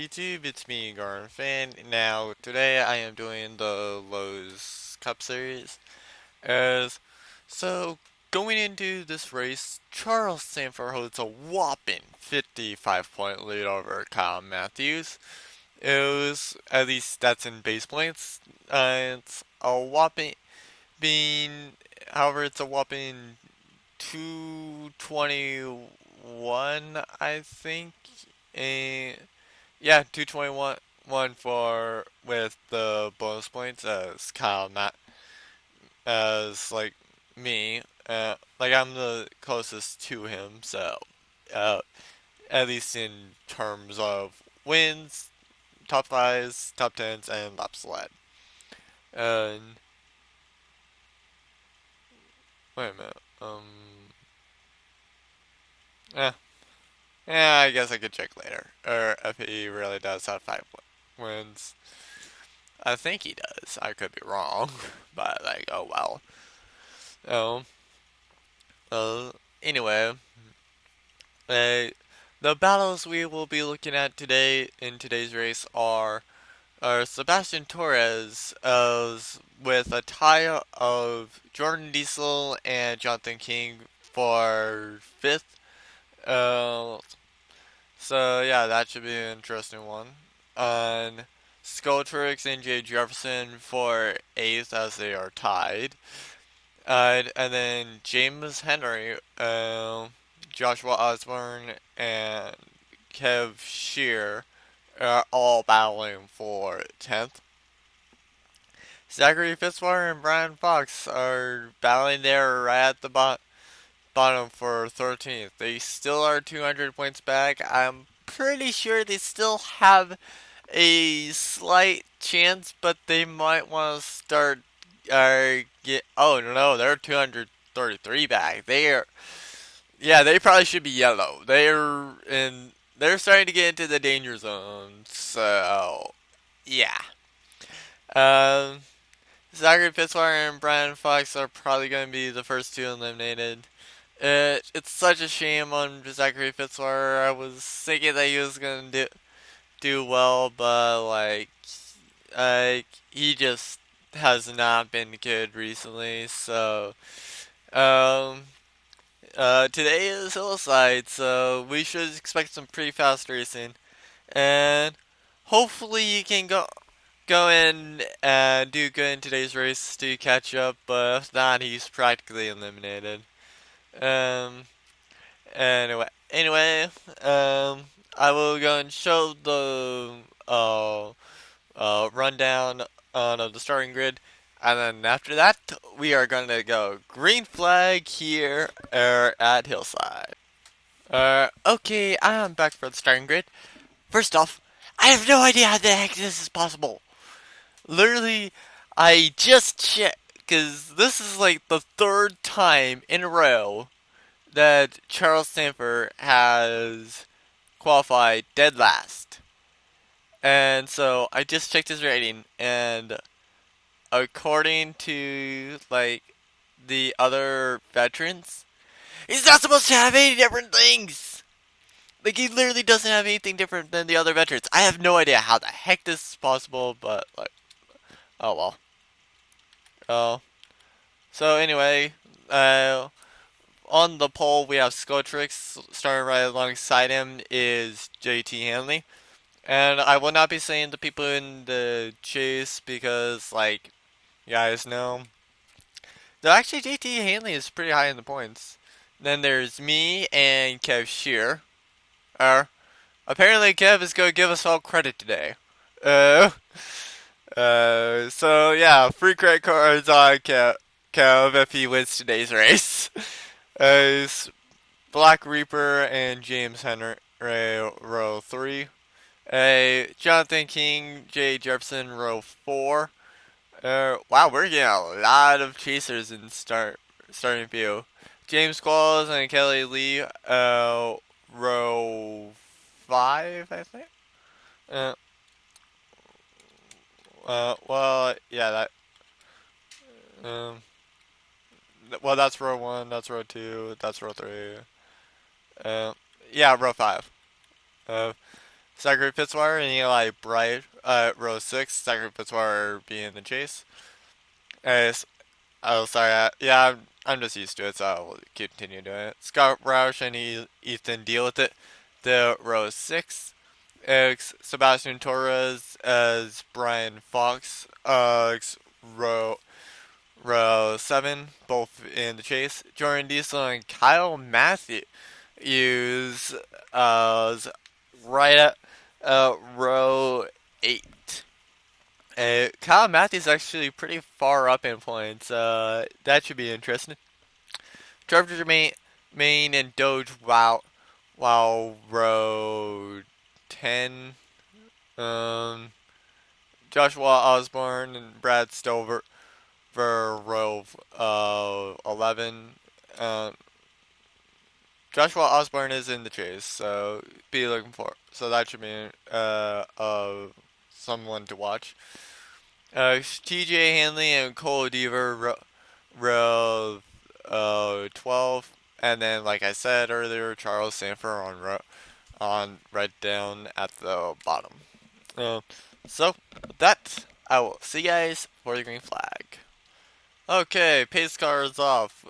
YouTube? It's me, Garden Fan. Now, today I am doing the Lowe's Cup Series. As so, going into this race, Charles Sandfer holds a whopping 55-point lead over Kyle Mathews. It was, at least that's in base points. It's a whopping, being, however, it's a whopping 221, I think. And yeah, 221 for with the bonus points as Kyle, not as like me. Like I'm the closest to him, so uh, at least in terms of wins, top fives, top tens, and laps led. And wait a minute. Yeah, yeah. I guess I could check later, or if he really does have 5 wins. I think he does. I could be wrong, but like, oh well. Oh, well. Anyway, uh, the battles we will be looking at today in today's race are Sabastain Torres with a tie of Jeordyn Diesel and Jonathan King for fifth. Uh, so yeah, that should be an interesting one. And Trix and Jay Jefferson for eighth as they are tied. And then James Henry, Joshua Osborne, and Kev Shearer are all battling for 10th. Zachary Fitzwater and Brian Fox are battling there right at the bottom for 13th. They still are 200 points back. I'm pretty sure they still have a slight chance, but they might want to start get. Oh no, they're 233 back. Yeah, they probably should be yellow. They're starting to get into the danger zone. So yeah, um, Zachary Fitzwater and Brian Fox are probably going to be the first two eliminated. It's such a shame on Zachary Fitzwater. I was thinking that he was going to do well, but he just has not been good recently. So um, today is Hillside, so we should expect some pretty fast racing, and hopefully you can go in and do good in today's race to catch up. But if not, he's practically eliminated. Um, anyway, I will go and show the rundown of the starting grid. And then after that, we are going to go green flag here at Hillside. Okay, I'm back for the starting grid. First off, I have no idea how the heck this is possible. Literally, I just checked, because this is like the third time in a row that Charles Sandfer has qualified dead last. And so I just checked his rating, and according to like the other veterans, he's not supposed to have any different things. Like he literally doesn't have anything different than the other veterans. I have no idea how the heck this is possible, but like, oh well. Oh, so anyway, on the pole we have Trix. Starting right alongside him is Jaytee Handley. And I will not be saying the people in the chase because, like, you guys know. Though actually, Jaytee Handley is pretty high in the points. Then there's me and Kev Shearer. Apparently, Kev is going to give us all credit today. Uh, so yeah, free credit cards on Kev if he wins today's race. Black Reaper and James Henry, row 3. Jonathan King, Jay Jefferson, row 4. Wow, we're getting a lot of chasers in starting view. James Qualls and Kelly Lee, row 5, I think. Uh, well, yeah, um, well, that's row 1, that's row 2, that's row 3. Uh, yeah, row 5. Uh, Zachary Fitzwater and Eli Bright row 6. Zachary Fitzwater being the chase. Oh, sorry. Yeah, I'm just used to it, so I'll continue doing it. Scott Roush and Ethan Deal with it. The row 6. Sabastain Torres as Brian Fox. Row 7, both in the chase. Jeordyn Diesel and Kyle Mathews right at row 8. Kyle Mathews actually pretty far up in points. That should be interesting. Trevor Main and Doge wow row 10. Um, Joshua Osborne and Brad Stover for row 11. Um, Joshua Osborne is in the chase, so be looking for. So that should be someone to watch. TJ Handley and Cole Deaver row 12, and then like I said earlier, Charles Sandfer on right down at the bottom. So with that, I will see you guys for the green flag. Okay, pace car is off.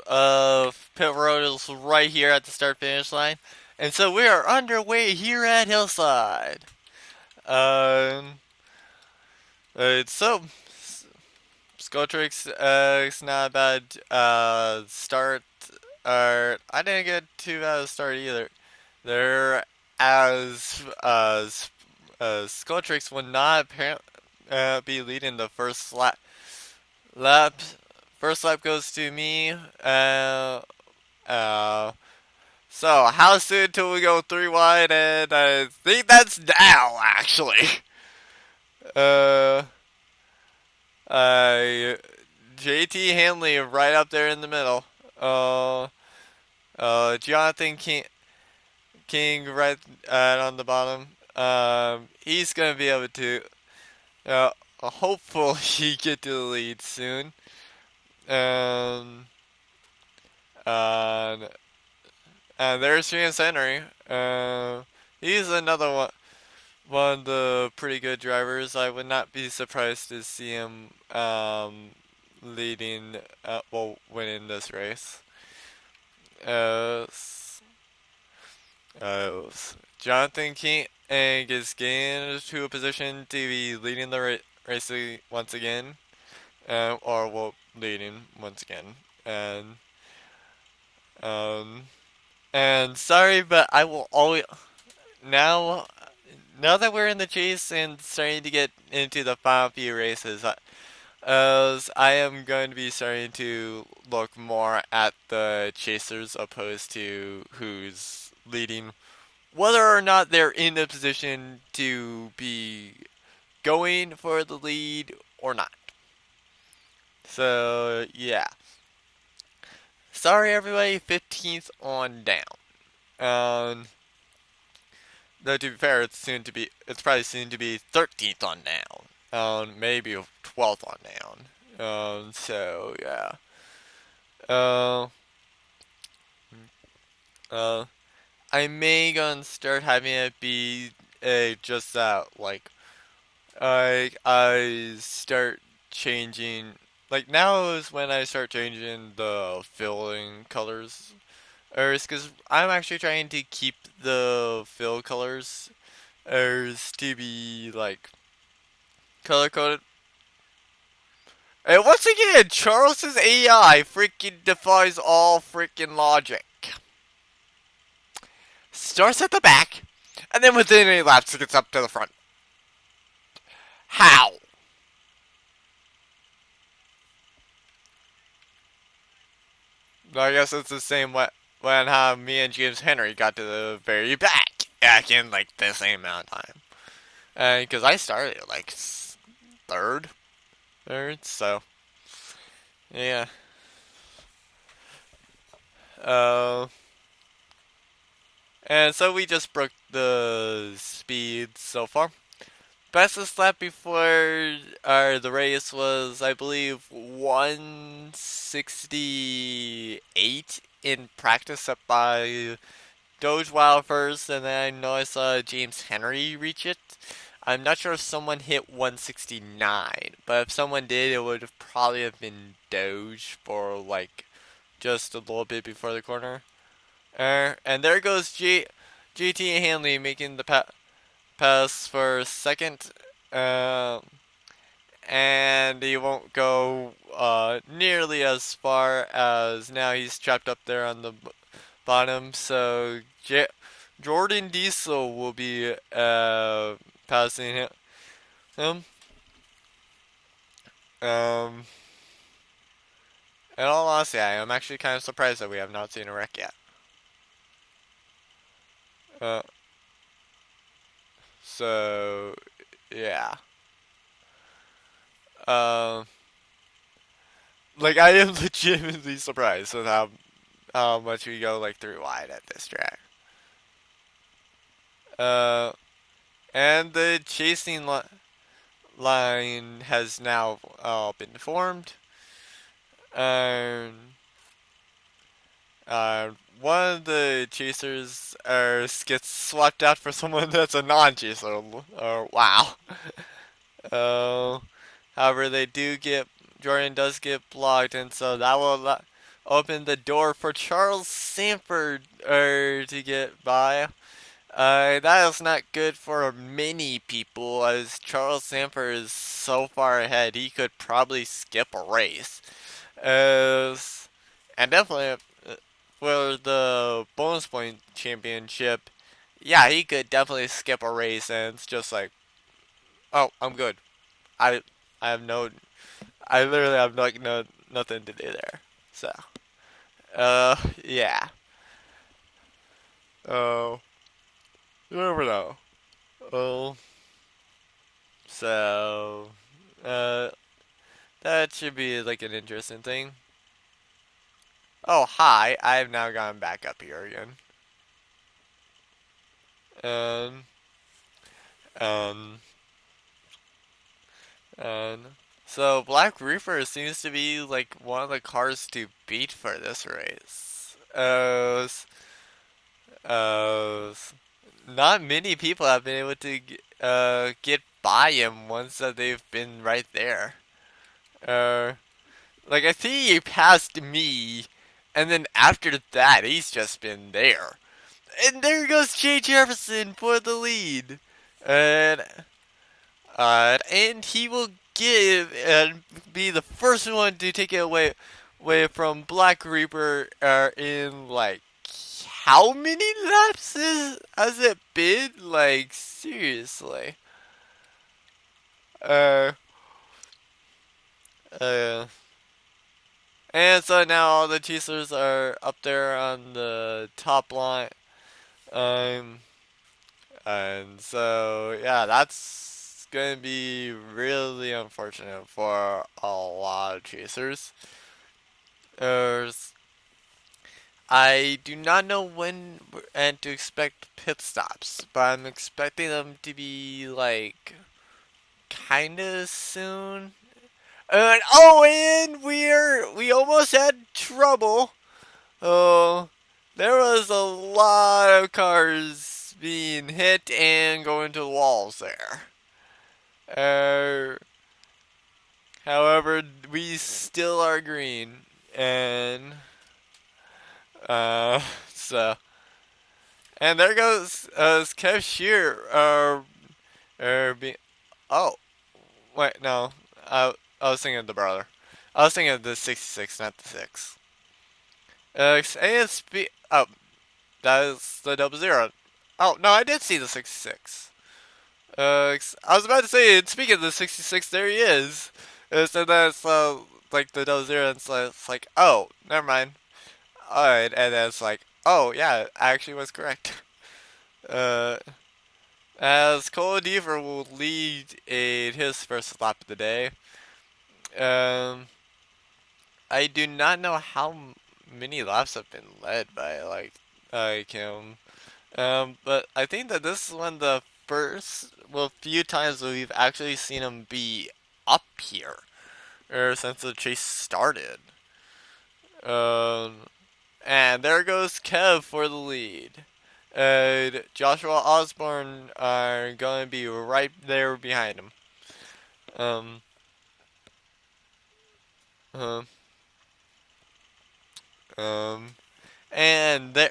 Pit road is right here at the start finish line, and so we are underway here at Hillside. So Trix, it's not a bad start. I didn't get too bad a start either. There, as Trix would not be leading the first lap. First lap goes to me. Uh, so how soon till we go 3 wide? And I think that's now actually. Uh. Jaytee Handley right up there in the middle. Jonathan King right on the bottom. He's gonna be able to hopefully get to the lead soon. And there's James Henry. He's another one of the pretty good drivers. I would not be surprised to see him winning this race. Jonathan King is getting into a position to be leading the race once again, leading once again, and sorry, but I will always now. Now that we're in the chase and starting to get into the final few races, I am going to be starting to look more at the chasers opposed to who's leading, whether or not they're in a position to be going for the lead or not. So yeah, sorry everybody, 15th on down. Though to be fair, it's probably soon to be 13th on down. Maybe 12th on down. So yeah. I may gonna start having it be just that, like, I start changing, like now is when I start changing the filling colors. Or it's because I'm actually trying to keep the fill colors to be like color coded. And once again, Charles's AI freaking defies all freaking logic. Starts at the back, and then within 8 laps it gets up to the front. How? I guess it's the same way when how me and James Henry got to the very back in like the same amount of time. Because I started like third, so yeah. And so we just broke the speed so far. Fastest lap before the race was, I believe, 168 in practice, set by Doge Wild first, and then I know I saw James Henry reach it. I'm not sure if someone hit 169, but if someone did, it would have probably have been Doge for like just a little bit before the corner. And there goes Jaytee Handley making the pass for second. Um, and he won't go nearly as far as now he's trapped up there on the bottom. So Jeordyn Diesel will be passing him. Um, in all honesty, I am actually kind of surprised that we have not seen a wreck yet. Uh, so yeah. Um, like I am legitimately surprised with how much we go like 3 wide at this track. Uh, and the chasing line has now been formed. Um, uh, one of the chasers gets swapped out for someone that's a non-chaser. Wow. Uh, however, they do get Jeordyn does get blocked, and so that will open the door for Charles Sandfer to get by. That is not good for many people, as Charles Sandfer is so far ahead, he could probably skip a race. And definitely for the bonus point championship, yeah, he could definitely skip a race, and it's just like, oh, I'm good. I I have no, I literally have like nothing to do there. So, yeah. Oh, you never know. Oh, so, uh, that should be like an interesting thing. Oh, hi. I've now gone back up here again. Um, um, and so Black Reaper seems to be like one of the cars to beat for this race. Not many people have been able to get by him once that they've been right there. Uh, like I think he passed me, and then after that he's just been there. And there goes Jay Jefferson for the lead. And and he will give and be the first one to take it away from Black Reaper in like how many laps has it been? Like seriously. Uh uh and so now all the chasers are up there on the top line. Um And so, yeah, that's going to be really unfortunate for a lot of chasers. I do not know when and to expect pit stops, but I'm expecting them to be like kind of soon. And we almost had trouble. Oh, there was a lot of cars being hit and going to the walls there. Uh, however, we still are green, and so and there goes Kev Shearer. Being, oh wait, no, I was thinking of the brother. I was thinking of the 66, not the 6. ASP. Oh, that is the 00. Oh no, I did see the 66. I was about to say, speaking of the 66, there he is. So that's like the 00, and it's like, oh, never mind. Alright, and then it's like, oh yeah, I actually was correct. Uh, as Cole Deaver will lead in his first lap of the day. Um, I do not know how many laps have been led by like him. But I think that this is one of the first, well, few times that we've actually seen him be up here, or since the chase started. Um, and there goes Kev for the lead. Joshua Osborne are going to be right there behind him. Um, um, um, and there,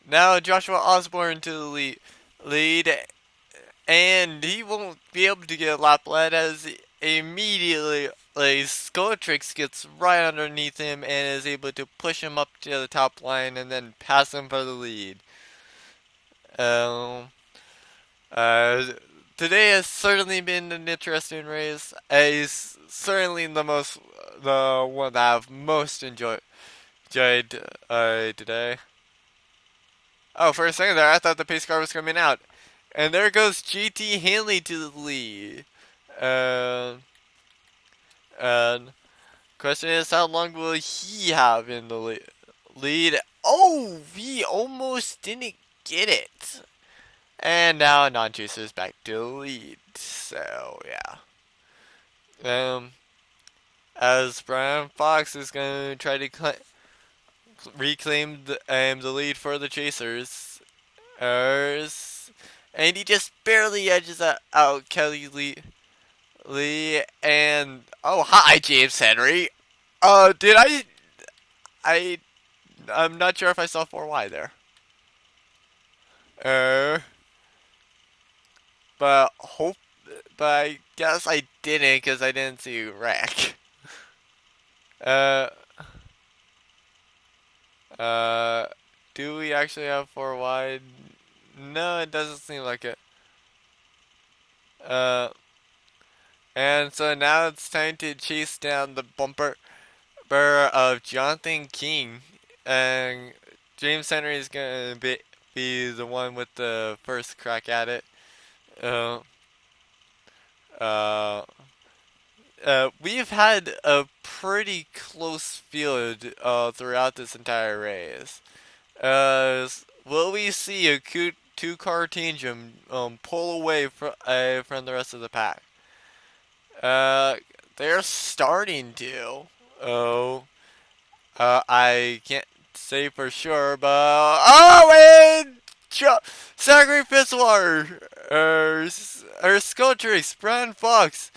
now Joshua Osborne to the lead, and he won't be able to get a lap led as immediately like Trix gets right underneath him and is able to push him up to the top line and then pass him for the lead. Um, uh, Today has certainly been an interesting race. It's certainly the one that I've most enjoyed today. Oh, for a second there, I thought the pace car was coming out. And there goes Jaytee Handley to the lead. Uh, and question is, how long will he have in the lead? Oh, he almost didn't get it. And now non-chaser is back to the lead. So yeah. As Brian Fox is gonna try to reclaim the lead for the chasers. And he just barely edges out Kelly Lee, and oh hi James Henry. Did I I'm not sure if I saw 4Y there. Uh, but hope, but I guess I didn't because I didn't see wreck. Uh, uh, do we actually have 4Y? No, it doesn't seem like it. Uh, and so now it's time to chase down the bumper of Jonathan King, and James Henry is gonna be the one with the first crack at it. Uh, uh, we've had a pretty close field throughout this entire race. Will we see a two-car tandem pull away from the rest of the pack? Uh, they're starting to. Oh, I can't say for sure, but and Zachary Fitzwater, Trix, Brian Fox.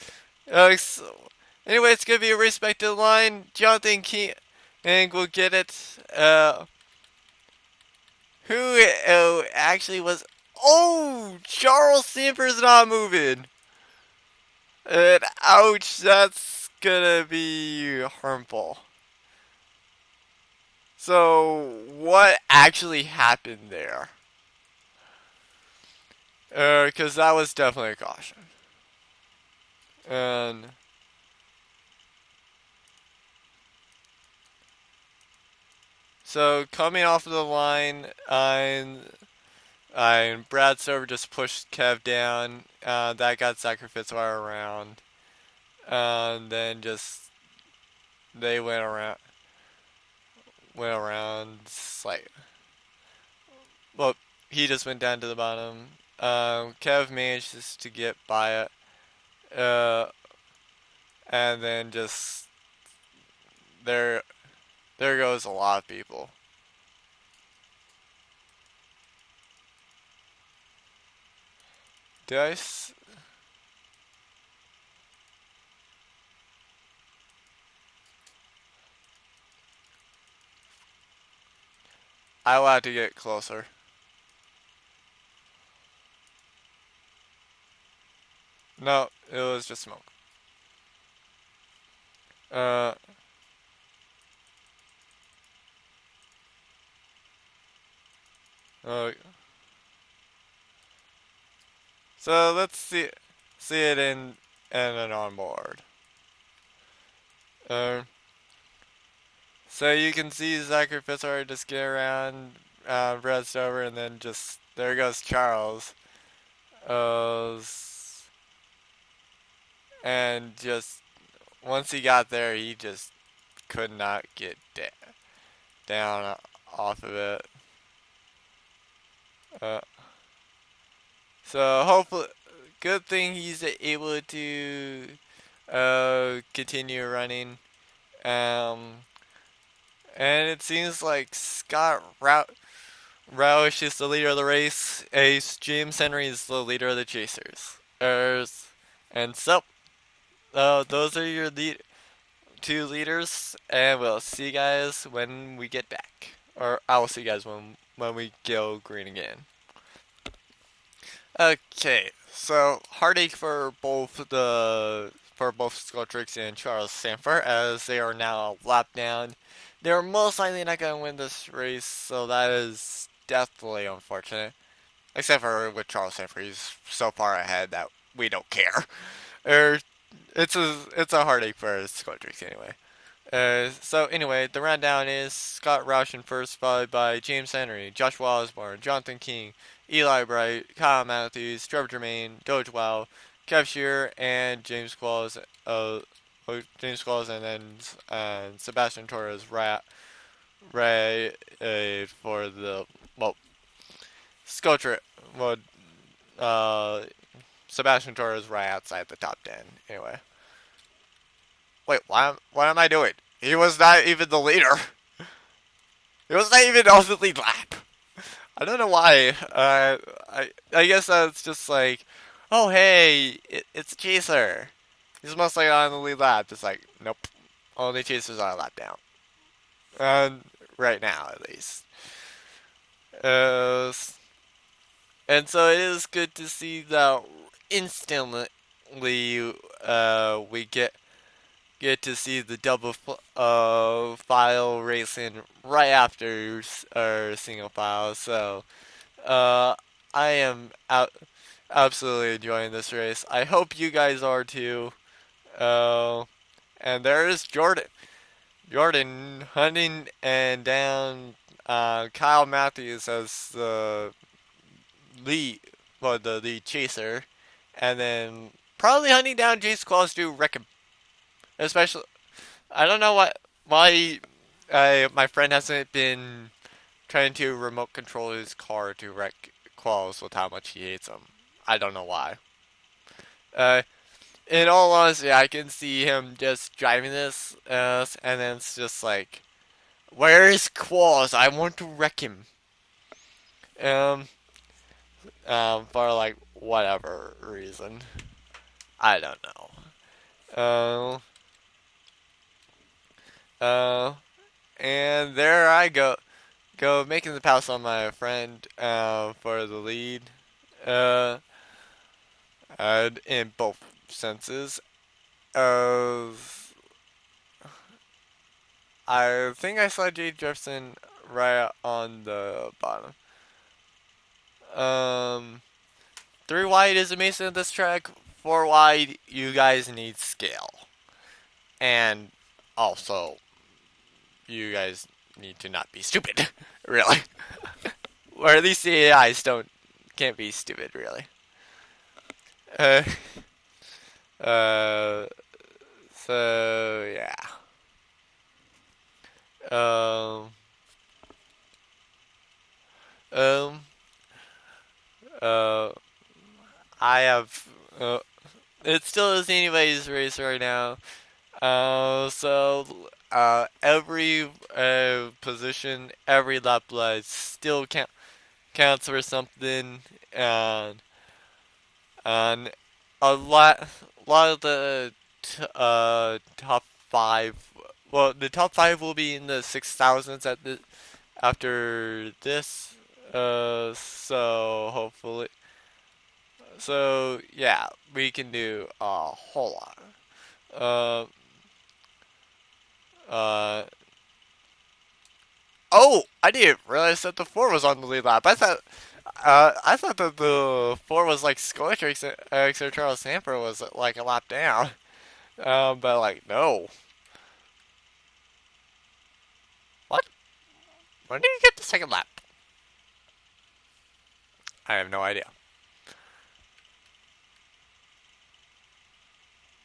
Anyway, it's gonna be a race back to the line. Jonathan King will get it. Who actually was? Oh, Charles Sandfer's not moving. And ouch, that's gonna be harmful. So, what actually happened there? Because that was definitely a caution. And so, coming off of the line, and Brad Silver just pushed Kev down. That got Zachary Ftizwater around. And then just, they went around, like, well, he just went down to the bottom. Kev managed to get by it. And then just there goes a lot of people. Did I will have to get closer. No, it was just smoke. Uh, uh so let's see it in an onboard. Uh, so you can see Zachary Ftizwater just get around Brad Stover, and then just there goes Charles. And just once he got there, he just could not get down off of it. Uh, so hopefully, good thing he's able to continue running. And it seems like Scott Roush is the leader of the race. Ace James Henry is the leader of the chasers. And so, those are your two leaders, and we'll see you guys when we get back. Or I'll see you guys when we go green again. Okay, so heartache for both Trix and Charles Sandfer, as they are now a lap down. They're most likely not going to win this race, so that is definitely unfortunate. Except for with Charles Sandfer, he's so far ahead that we don't care. Er, it's a heartache for Trix anyway. So anyway, the rundown is Scott Roush in first, followed by James Henry, Joshua Osborne, Jonathan King, Eli Bright, Kyle Mathews, Trevor Germain, Doge Wow, Kev Shearer, and James Qualls, and then Sabastain Torres for the well Sculpture. Well, uh, Sebastian Torres right outside the top 10. Anyway, wait, what am I doing? He was not even the leader. He was not even on the lead lap. I don't know why. I guess that's just like, oh hey, it's a chaser. He's mostly on the lead lap. Just like, nope, only chasers are a lap down. Right now at least. Uh, and so it is good to see that instantly we get to see the double file racing right after our single file. So uh, I am absolutely enjoying this race. I hope you guys are too. Uh, and there is Jeordyn hunting and down Kyle Mathews as the lead, well, the lead chaser, and then probably hunting down Jace Qualls to wreck him. Especially, I don't know why my friend hasn't been trying to remote control his car to wreck Qualls with how much he hates him. I don't know why. Uh, in all honesty, I can see him just driving this, and then it's just like, where is Qualls? I want to wreck him. Um, for like whatever reason, I don't know. Uh, and there I go making the pass on my friend, for the lead. Uh, in both senses. Uh, I think I saw Jay Jefferson right on the bottom. Um, 3 wide is amazing at this track. 4 wide, you guys need scale. And also, you guys need to not be stupid. Really. Or at least the AIs can't be stupid, really. Uh, uh, so, yeah. Um, um, uh, I have, it still is anybody's race right now. Every position, every lap light still counts for something, and and a lot of the top five. Well, the top five will be in the 6,000s after this. So hopefully, so yeah, we can do a whole lot. Uh, uh, oh, I didn't realize that the four was on the lead lap. I thought that the four was like Scortrix, or Charles Sandfer was like a lap down. But like no. What? When did he get the second lap? I have no idea.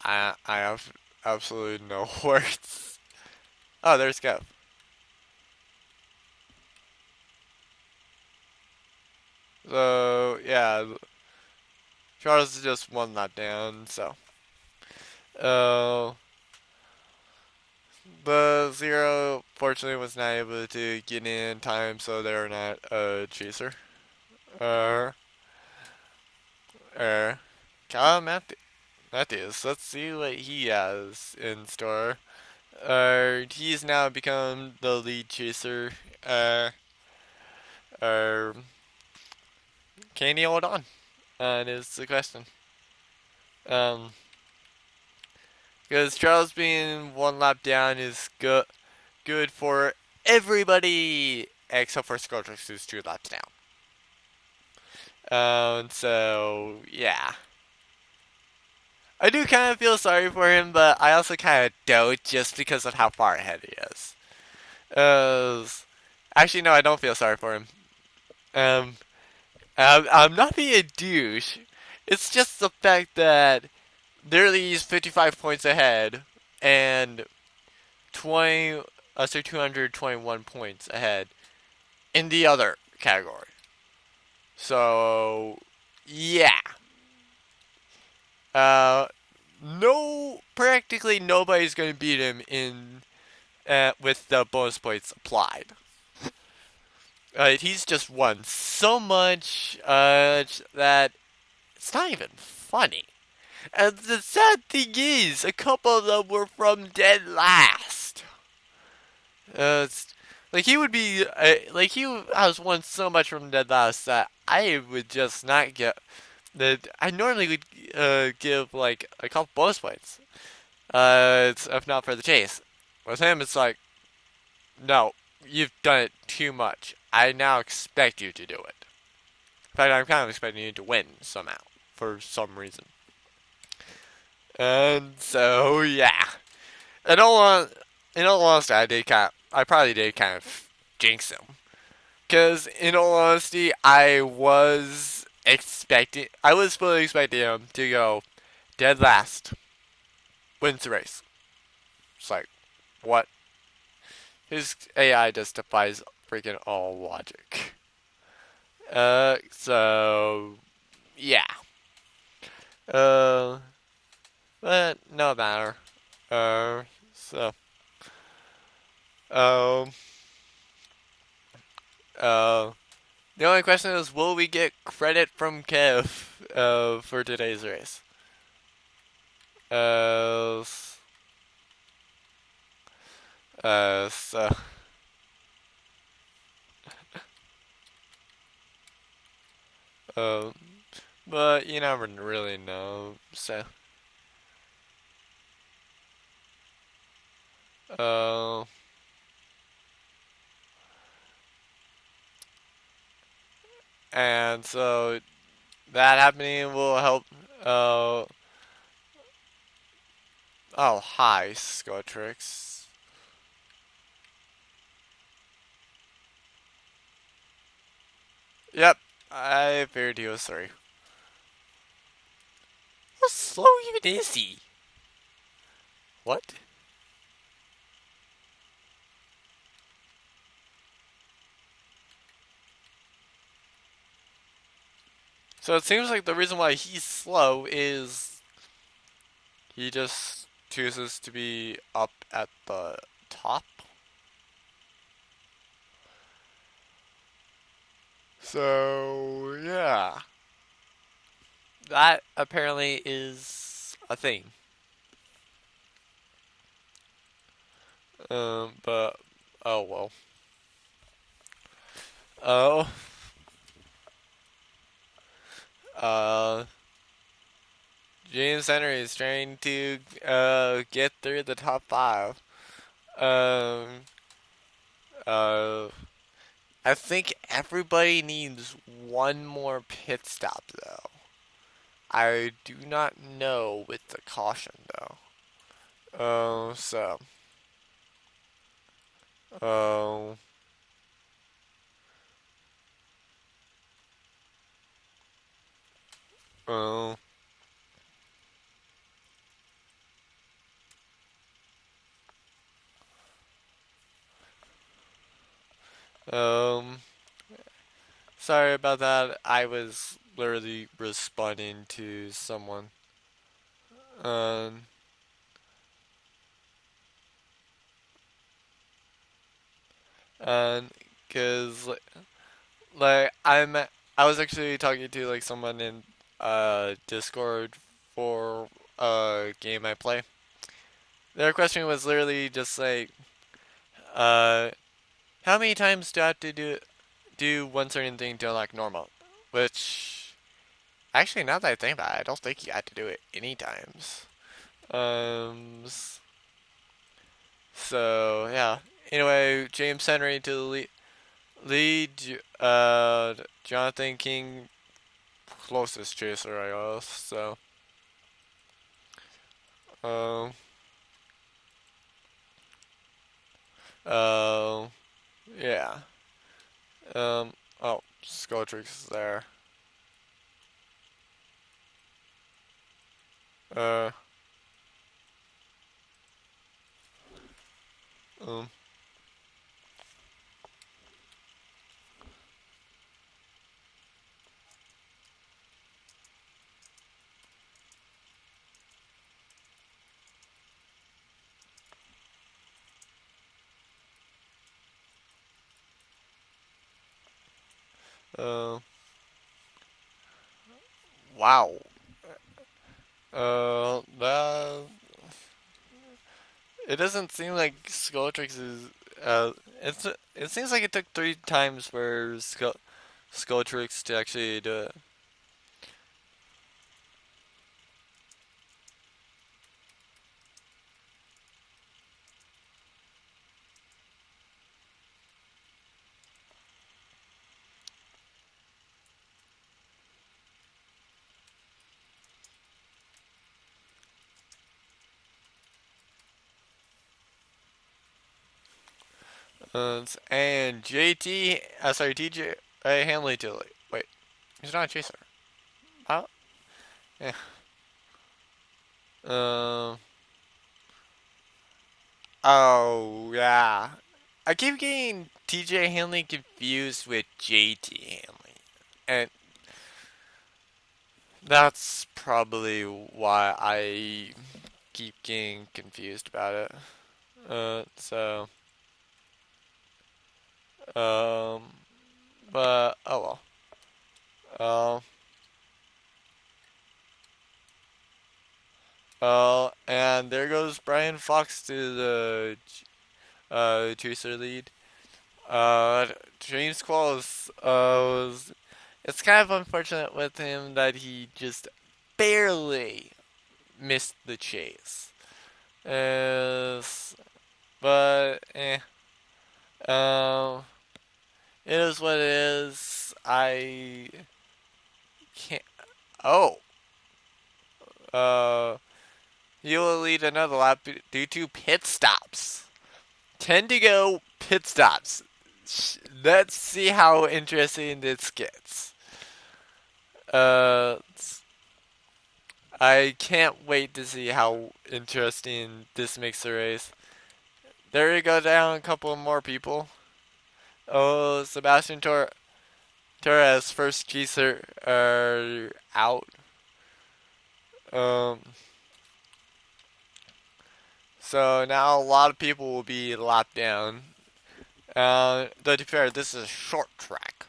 I have absolutely no words. Oh, there's Kev. So yeah, Charles is just one lap down. So, uh, the zero fortunately was not able to get in time, so they're not a chaser. Uh, uh, Kyle Mathews. Let's see what he has in store. He's now become the lead chaser. Uh, can he hold on? Is the question. Um, because Charles being one lap down is good for everybody except for Scortrix, who's 2 laps down. So yeah, I do kind of feel sorry for him, but I also kind of don't just because of how far ahead he is. Uh, Actually, no, I don't feel sorry for him. Um, I'm not being a douche. It's just the fact that literally he's 55 points ahead and 221 points ahead in the other category. So, yeah. Uh, no, practically nobody's going to beat him in with the bonus points applied. He's just won so much that it's not even funny. And the sad thing is, a couple of them were from dead last. It's, like he would be, like he has won so much from dead last that I would just not get. That I normally would give like a couple bonus points. If not for the chase. With him, it's like, no, you've done it too much. I now expect you to do it. In fact, I'm kind of expecting you to win somehow for some reason. And so, yeah. In all, in all honesty, I probably did kind of jinx him. Because, in all honesty, I was fully expecting him to go dead last, wins the race. It's like, what? His AI just defies freaking all logic. So, yeah. Uh, but no matter. So, um, uh, the only question is, will we get credit from Kev, for today's race? Uh, so, um, but you never really know, so, uh, and so, that happening will help, uh, oh, hi, Trix. Yep, I figured he was 3. How slow even is he? What? So it seems like the reason why he's slow is he just chooses to be up at the top. So, yeah. That apparently is a thing. But, oh well. Oh, uh, James Henry is trying to, get through the top 5. Um, uh, I think everybody needs one more pit stop though. I do not know with the caution though. So, oh, oh, um, sorry about that. I was literally responding to someone. Um, And because I was actually talking to like someone in Discord for a game I play. Their question was literally just like, uh, how many times do I have to do one certain thing to unlock normal? Which actually, now that I think about it, I don't think you had to do it any times. Um, so yeah. Anyway, James Henry to the lead. Jonathan King closest chaser, I guess. So, um, uh, yeah. Oh, Trix is there. Uh, um, uh, wow. That it doesn't seem like Trix is. It seems like it took 3 times for Trix to actually do it. And TJ Handley to wait. He's not a chaser. Oh, yeah. Um. Oh yeah. I keep getting TJ Handley confused with Jaytee Handley, and that's probably why I keep getting confused about it. So, um, but oh well. And there goes Brian Fox to the chaser lead. Uh, James Qualls was. It's kind of unfortunate with him that he just barely missed the chase. Uh, but um, it is what it is. I can't. Oh, uh, he will lead another lap due to pit stops. 10 to go, pit stops. Let's see how interesting this gets. Uh, I can't wait to see how interesting this makes the race. There you go down a couple more people. Oh, Torres, first geezer, are out. Um, so now a lot of people will be locked down. Though to be fair, this is a short track.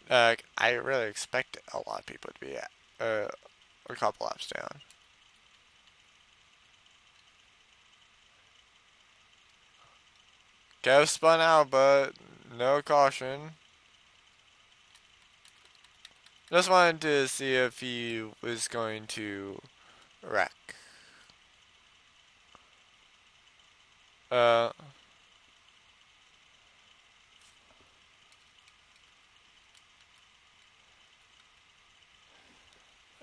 I really expect a lot of people to be a couple laps down. Kev spun out, but no caution. Just wanted to see if he was going to wreck. Uh,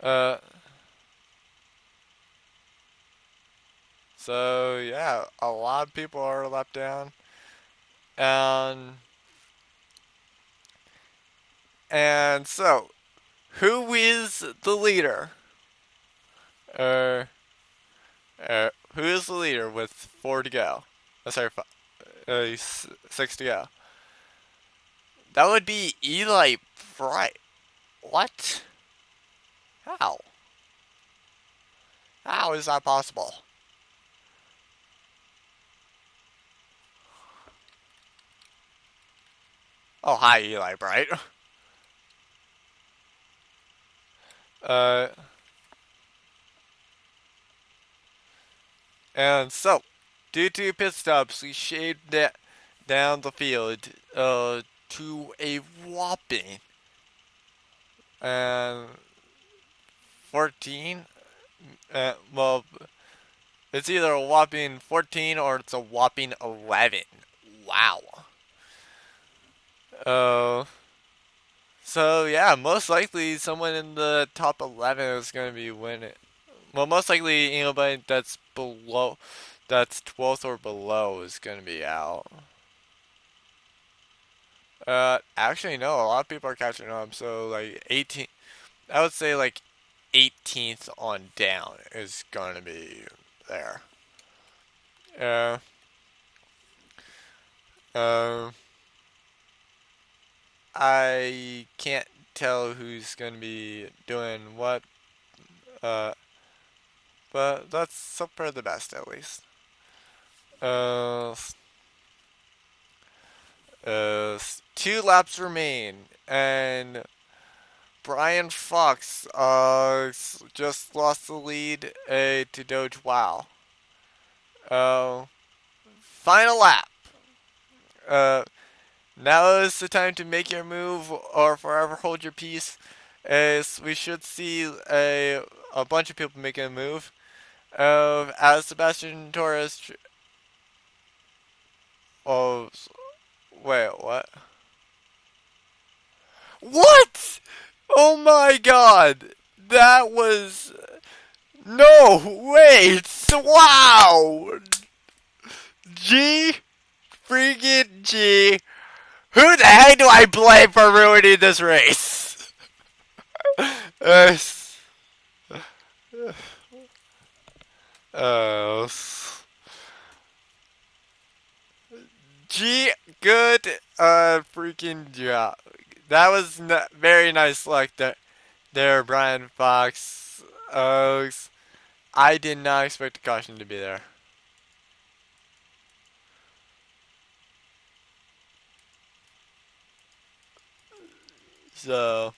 uh, so yeah, a lot of people are left down. And, and so, who is the leader? Uh, who is the leader with 4 to go? Sorry, 6 to go. That would be Eli Bright. What? How? How is that possible? Oh, hi, Eli Bright. Uh, and so, due to pit stops, we shaved that down the field to a whopping and 14. Well, it's either a whopping 14 or it's a whopping 11. Wow. Uh, so yeah, most likely someone in the top 11 is going to be winning. Well, most likely anybody that's below, that's 12th or below is going to be out. Actually, no, a lot of people are catching up. So like 18, I would say like 18th on down is going to be there. Uh, uh, I can't tell who's going to be doing what, uh, but let's hope for the best at least. Uh, 2 laps remain, and Brian Fox just lost the lead to Doge Wow. Uh, Final lap. Uh, Now is the time to make your move or forever hold your peace. As we should see a bunch of people making a move. As Sabastain Torres. Oh, wait, what? What? Oh my god! That was. No, wait! Wow! G? Freaking G. Who the heck do I blame for ruining this race? uh, uh, G, good, freaking job. That was very nice luck there, Brian Fox. I did not expect the caution to be there. So,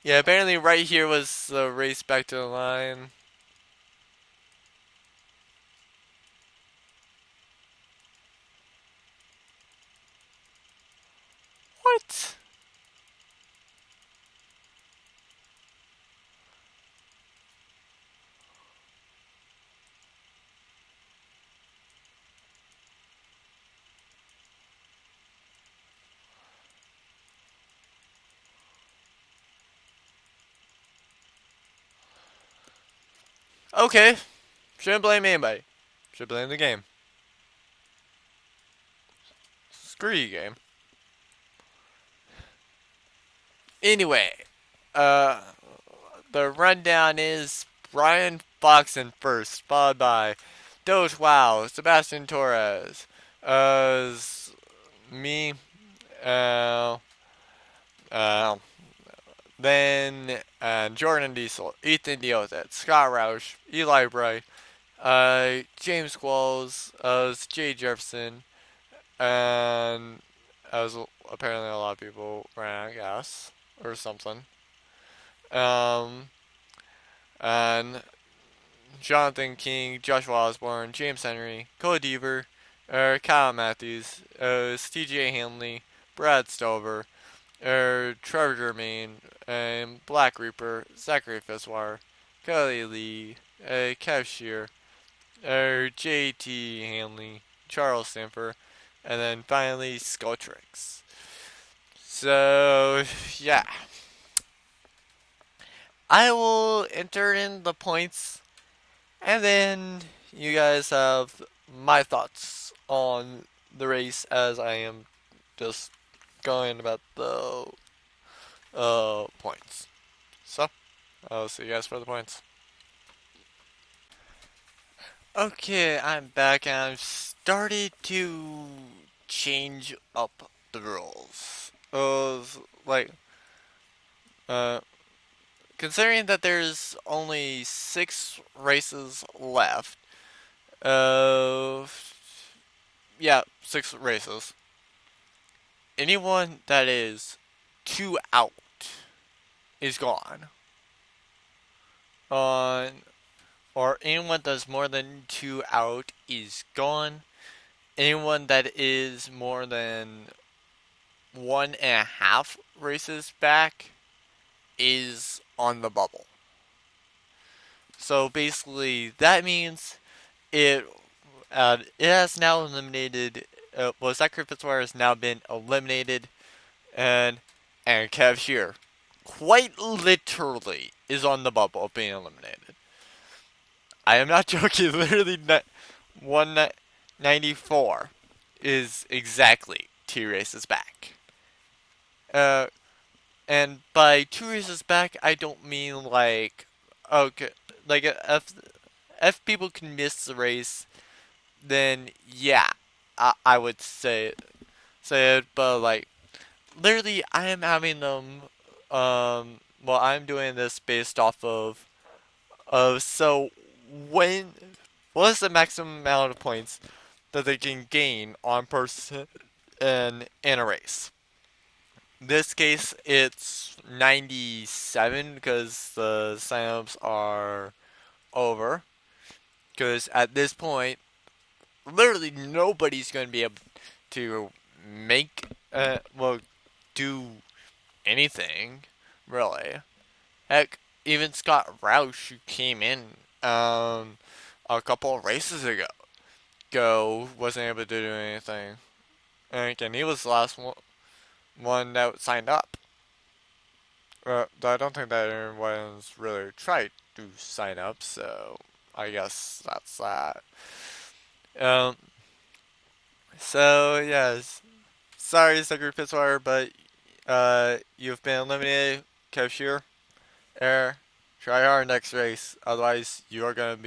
yeah, apparently right here was the race back to the line. What? Okay, shouldn't blame anybody. Should blame the game. Screw you, game. Anyway, uh, the rundown is Brian Fox in first, followed by Doge Wow, Sabastain Torres, uh, me, uh, uh, then Jeordyn Diesel, Ethan DealWithIt, Scott Roush, Eli Bright, James Qualls, Jay Jefferson, and as apparently a lot of people ran out of gas or something. Um, and Jonathan King, Joshua Osborne, James Henry, Cole Deaver, Kyle Mathews, Jaytee Handley, Brad Stover, Trevor Germain, Black Reaper, Zachary Ftizwater, Kelly Lee, Kev Shearer, Jaytee Handley, Charles Sandfer, and then finally Trix. So, yeah. I will enter in the points, and then you guys have my thoughts on the race as I am just going about the points. So, I'll see you guys for the points. Okay, I'm back and I've started to change up the rules. Like, uh, considering that there's only 6 races left, yeah, 6 races. anyone that is 2 out is gone. On or anyone that's more than 2 out is gone. Anyone that is more than 1.5 races back is on the bubble. So basically, that means it has now eliminated. Zachary Ftizwater has now been eliminated, and Kev Shearer, quite literally, is on the bubble of being eliminated. I am not joking. Literally, 194 is exactly 2 races back. Uh, and by 2 races back, I don't mean like, okay, like if people can miss the race, then yeah, I would say it. But like, literally, I am having them. Well, I'm doing this based off of so when what is the maximum amount of points that they can gain on person in a race? In this case, it's 97 because the signups are over. Because at this point, literally nobody's going to be able to make, do anything, really. Heck, even Scott Roush, who came in a couple of races ago, wasn't able to do anything. And again, he was the last one that signed up. I don't think that anyone's really tried to sign up, so I guess that's that. Um, so yes, sorry, Zachary Fitzwater, but you've been eliminated. Kev Shearer, try hard next race, otherwise you are gonna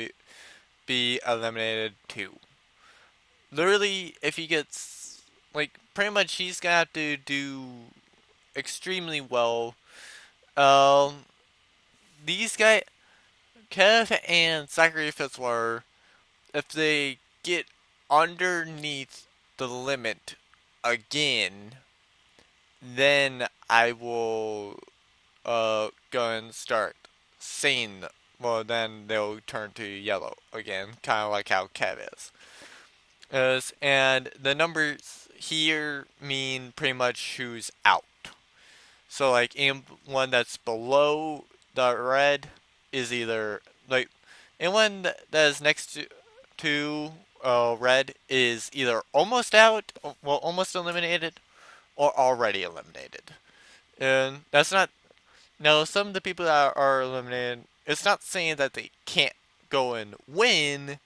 be eliminated too. Literally, if he gets like pretty much, he's gonna have to do extremely well. Um, these guys, Kev and Zachary Fitzwater, if they get underneath the limit again, then I will go and start saying. Well, then they'll turn to yellow again, kind of like how Kev is. And the numbers here mean pretty much who's out. So like anyone that's below the red is either like anyone that is next to red is either almost out, well, almost eliminated, or already eliminated. And that's not. Now, some of the people that are eliminated, it's not saying that they can't go and win,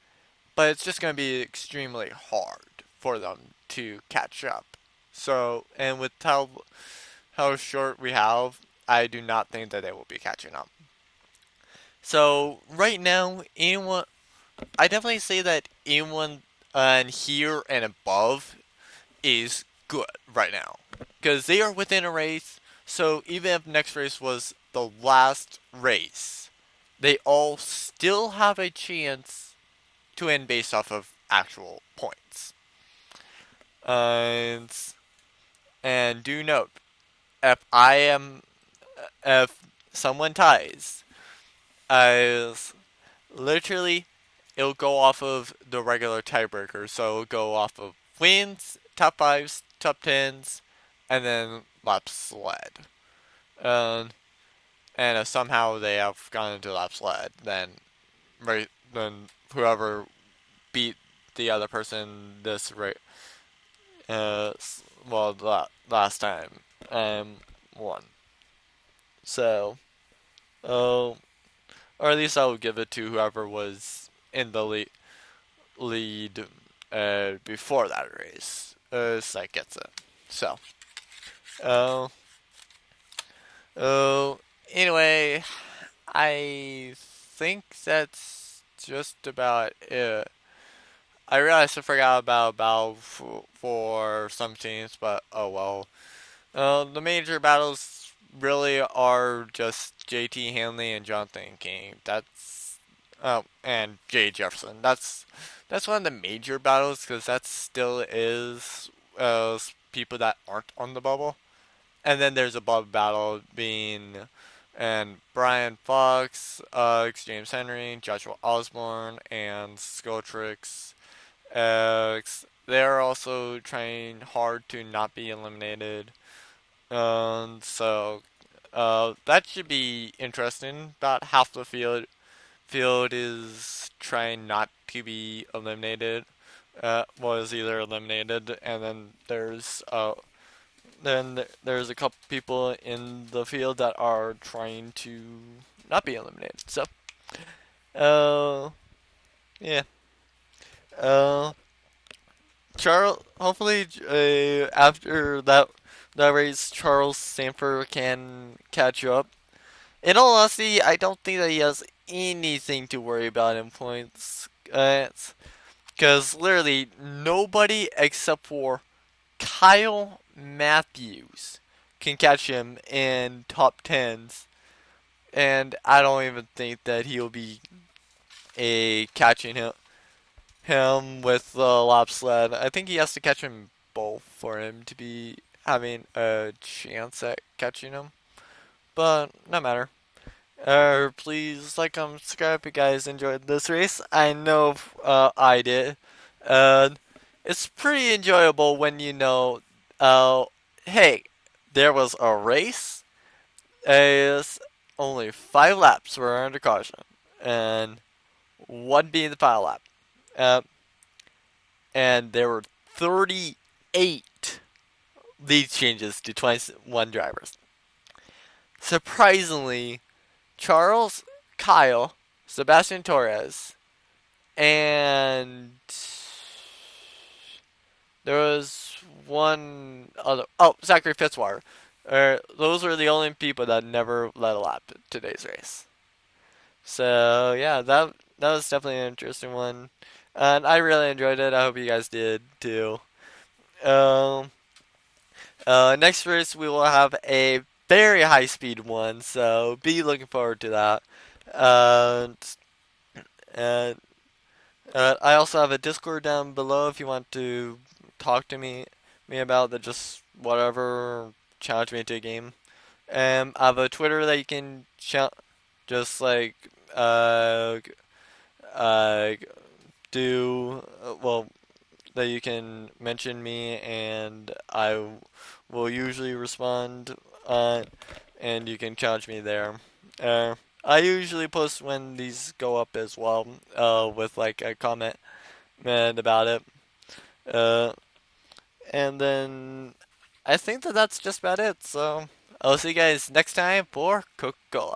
but it's just going to be extremely hard for them to catch up. So, and with how short we have, I do not think that they will be catching up. So right now, I definitely say that anyone here and above is good right now because they are within a race. So even if next race was the last race, they all still have a chance to win based off of actual points. And and do note, if I am if someone ties, as literally it'll go off of the regular tiebreaker. So it'll go off of wins, top fives, top tens, and then laps led. Um, and if somehow they have gone into laps led, then then whoever beat the other person this uh, last time won. So, oh, or at least I would give it to whoever was in the lead before that race. So that gets it. So, uh, anyway, I think that's just about it. I realized I forgot about for some teams, but oh well. The major battles really are just Jaytee Handley and Jonathan King. And Jay Jefferson. That's one of the major battles because that still is people that aren't on the bubble. And then there's a bubble battle being and Brian Fox, James Henry, Joshua Osborne, and Trix. They're also trying hard to not be eliminated. So that should be interesting. About half the field is trying not to be eliminated. Was either eliminated, and then there's a couple people in the field that are trying to not be eliminated. So, uh, yeah. Uh, Charles. Hopefully, after that race, Charles Sandfer can catch up. In all honesty, I don't think that he has anything to worry about in points. Because literally nobody except for Kyle Mathews can catch him in top tens, and I don't even think that he'll be a catching him with the lap sled. I think he has to catch him both for him to be having a chance at catching him. But no matter. Please like, comment, subscribe if you guys enjoyed this race. I know I did. Uh, it's pretty enjoyable when you know, uh, hey, there was a race. It's only 5 laps were under caution, and one being the final lap. Uh, and there were 38 lead changes to 21 drivers. Surprisingly, Charles, Kyle, Sabastain Torres, and there was one other. Oh, Zachary Fitzwater. Those were the only people that never led a lap in today's race. So yeah, that was definitely an interesting one, and I really enjoyed it. I hope you guys did too. Um, Next race we will have a very high speed one, so be looking forward to that. Uh, and I also have a Discord down below if you want to talk to me about the just whatever, challenge me to a game. I have a Twitter that you can just like uh uh do well, that you can mention me and I will usually respond, and you can challenge me there. I usually post when these go up as well, with like a comment about it. Uh, and then I think that that's just about it. So I'll see you guys next time for Coca-Cola.